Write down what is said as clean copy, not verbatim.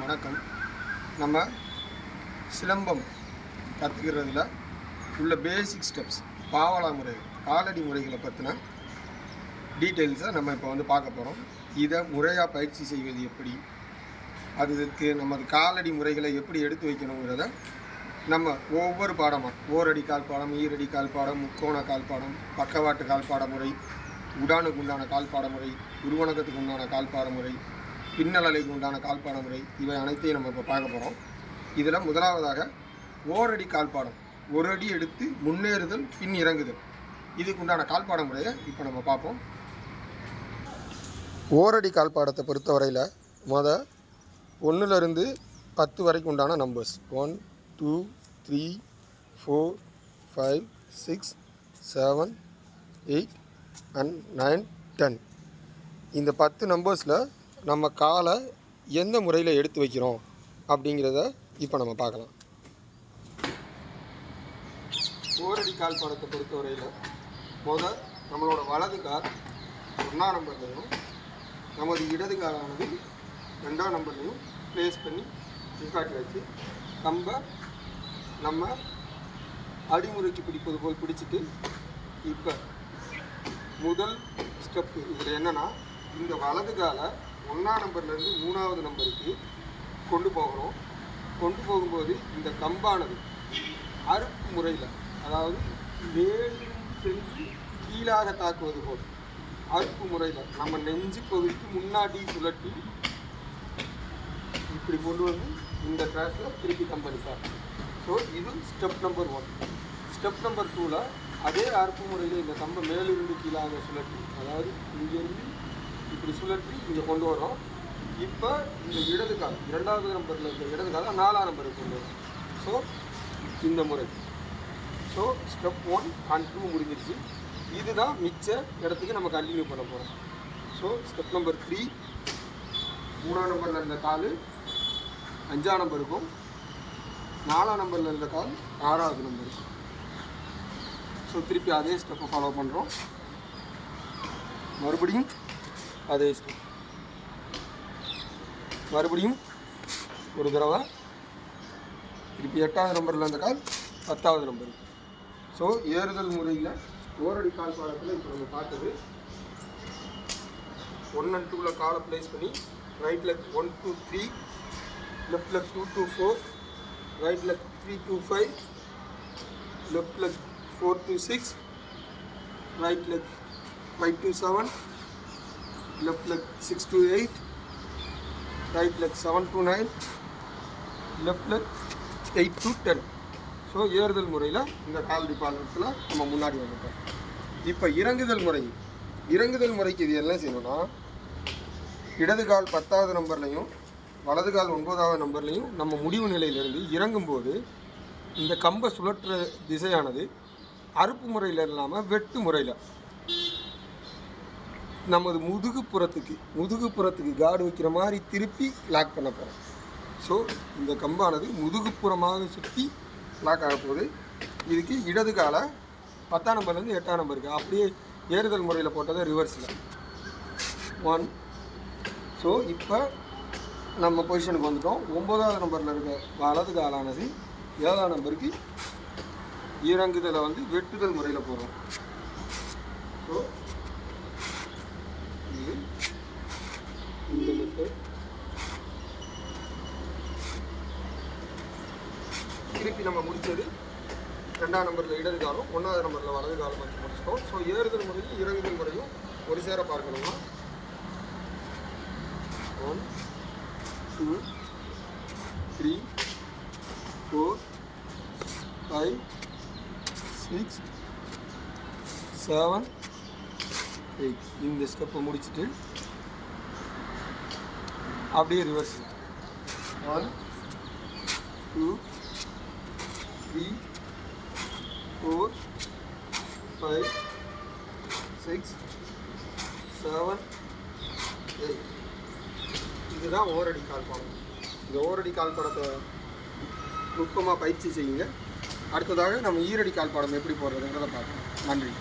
வணக்கம். நம்ம சிலம்பம் கற்றுக்கிறதுல உள்ள பேசிக் ஸ்டெப்ஸ், பாவலா முறை, காலடி முறைகளை பற்றின டீட்டெயில்ஸை நம்ம இப்போ பார்க்க போகிறோம். இதை முறையாக பயிற்சி செய்வது எப்படி, அதுக்கு நமது காலடி முறைகளை எப்படி எடுத்து வைக்கணுங்கிறத நம்ம ஒவ்வொரு பாடமாக ஓரடி கால் பாடம், ஈரடி கால் பாடம், முக்கோண கால் பாடம், பக்கவாட்டு கால் பாட முறை, உடானுக்கு உண்டான கால் பாட முறை, உருவணக்கத்துக்கு உண்டான கால் பாட முறை, பின்னல் அலைக்கு உண்டான கால் பாட முறை, இவை அனைத்தையும் நம்ம இப்போ பார்க்க போகிறோம். இதில் முதலாவதாக ஓரடி கால் பாடம், ஒரு அடி எடுத்து முன்னேறுதல் பின் இறங்குதல், இதுக்கு உண்டான கால் பாட முறையை இப்போ நம்ம பார்ப்போம். ஓரடி கால் பாடத்தை பொறுத்தவரையில் 1லிருந்து 10 வரைக்கும் உண்டான நம்பர்ஸ் 1 2 3 4 5 6 7 8 and 9 10. இந்த 10 நம்பர்ஸில் நம்ம காலை எந்த முறையில் எடுத்து வைக்கிறோம் அப்படிங்கிறத இப்போ நம்ம பார்க்கலாம். ஓரடி கால் பாடத்தை பொறுத்தவரையில் நம்மளோட வலது கால் 1ஆம் நம்பர்லையும் நமது இடது காலானது 2ஆம் நம்பர்லையும் ப்ளேஸ் பண்ணி நிப்பாட்டி வச்சு கம்பை நம்ம அடிமுறைக்கு பிடிப்பது போல் பிடிச்சிட்டு, இப்போ முதல் ஸ்டெப்பு இதில் என்னென்னா, இந்த வலது காலை 1ஆம் நம்பர்லேருந்து 3ஆவது நம்பருக்கு கொண்டு போகிறோம். கொண்டு போகும்போது இந்த கம்பானது அறுப்பு முறையில், அதாவது மேலும் செஞ்சு கீழாக தாக்குவது போல் அறுப்பு முறையில் நம்ம நெஞ்சு பகுதிக்கு முன்னாடி சுழட்டி இப்படி கொண்டு வந்து இந்த ட்ராஸில் திருப்பி கம்பெனிப்பார். ஸோ இது ஸ்டெப் நம்பர் 1. ஸ்டெப் நம்பர் 2ல் அதே அறுப்பு முறையில் இந்த கம்பை மேலிருந்து கீழாக சுழட்டி, அதாவது இங்கேருந்து இப்படி சுழற்றி இங்கே கொண்டு வரோம். இப்போ இந்த இடது கால் 2ஆவது நம்பரில் இருக்க இடது காலை 4ஆம் நம்பருக்கு கொண்டு வரும். ஸோ இந்த முறை. ஸோ ஸ்டெப் 1 and 2 முடிஞ்சிருச்சு. இதுதான் மிச்ச இடத்துக்கு நம்ம கண்டினியூ பண்ண போகிறோம். ஸோ ஸ்டெப் நம்பர் 3, 3ஆம் நம்பரில் இருந்த கால் 5ஆம் நம்பருக்கும், 4ஆம் நம்பரில் இருந்த கால் 6ஆவது நம்பருக்கும். ஸோ திருப்பி அதே ஸ்டெப்பை ஃபாலோ பண்ணுறோம். மறுபடியும் அதே ஸ்டெப், மறுபடியும் ஒரு தடவை, திருப்பி 8ஆவது நம்பரில் இருந்த கால் 10ஆவது நம்பருக்கு. ஸோ ஏறுதல் முறையில் ஓரடி கால் பாடத்தில் இப்போ நம்ம பார்த்தது 1 and 2ல் காலை ப்ளேஸ் பண்ணி right leg 1 to 3, left leg 2 to 4, right leg 3 to 5, left leg 4 to 6, right leg 5 to 7, left leg 6 to 8, right leg 7 to 9, left leg 8 to 10. So ஏறுதல் முறையில் இந்த கால் டிபார்ட்மெண்ட்டில் நம்ம முன்னாடி வந்துட்டோம். இப்போ இறங்குதல் முறைக்கு இது என்ன செய்யணும்னா, இடது கால் 10ஆவது நம்பர்லையும் வலது கால் 9ஆவது நம்பர்லையும் நம்ம முடிவு நிலையிலிருந்து இறங்கும்போது இந்த கம்பை சுழற்ற திசையானது அறுப்பு முறையில் இல்லாமல் வெட்டு முறையில் நமது முதுகுப்புறத்துக்கு கார்டு வைக்கிற மாதிரி திருப்பி லாக் பண்ண போகிறோம். ஸோ இந்த கம்பானது முதுகுப்புறமாக சுற்றி லாக் ஆக போகுது. இதுக்கு இடது காலை 10ஆம் நம்பர்லேருந்து 8ஆம் நம்பருக்கு அப்படியே ஏறுதல் முறையில் போட்டதை ரிவர்ஸில் 1. ஸோ இப்போ நம்ம பொசிஷனுக்கு வந்துட்டோம். 9ஆவது நம்பரில் இருக்க வலது காலானது 7ஆம் நம்பருக்கு இறங்குதலை வெட்டுதல் முறையில் போகிறோம். ஸோ இந்த மெத்தட் திருப்பி நம்ம முடித்தது 2ஆம் நம்பரில் இடது காலம், 1ஆவது நம்பரில் வலது காலம் வச்சு முடிச்சிட்டோம். ஸோ ஏறுதல் முறையும் இறங்குதல் முறையும் ஒரு சேர பார்க்கணும்னா 1 2 3 4 5 6 7 8 இந்த ஸ்டெப்பை முடிச்சுட்டு அப்படியே ரிவர்ஸ் 1 2 3 4 5 6 7 8. இதுதான் ஓரடி கால் பாடம். இந்த ஓரடி கால் பாடத்தை நுட்பமாக பயிற்சி செய்யுங்க. அடுத்ததாக நம்ம ஈரடி கால் பாடம் எப்படி போடுறதுங்கிறத பார்க்கலாம். நன்றி.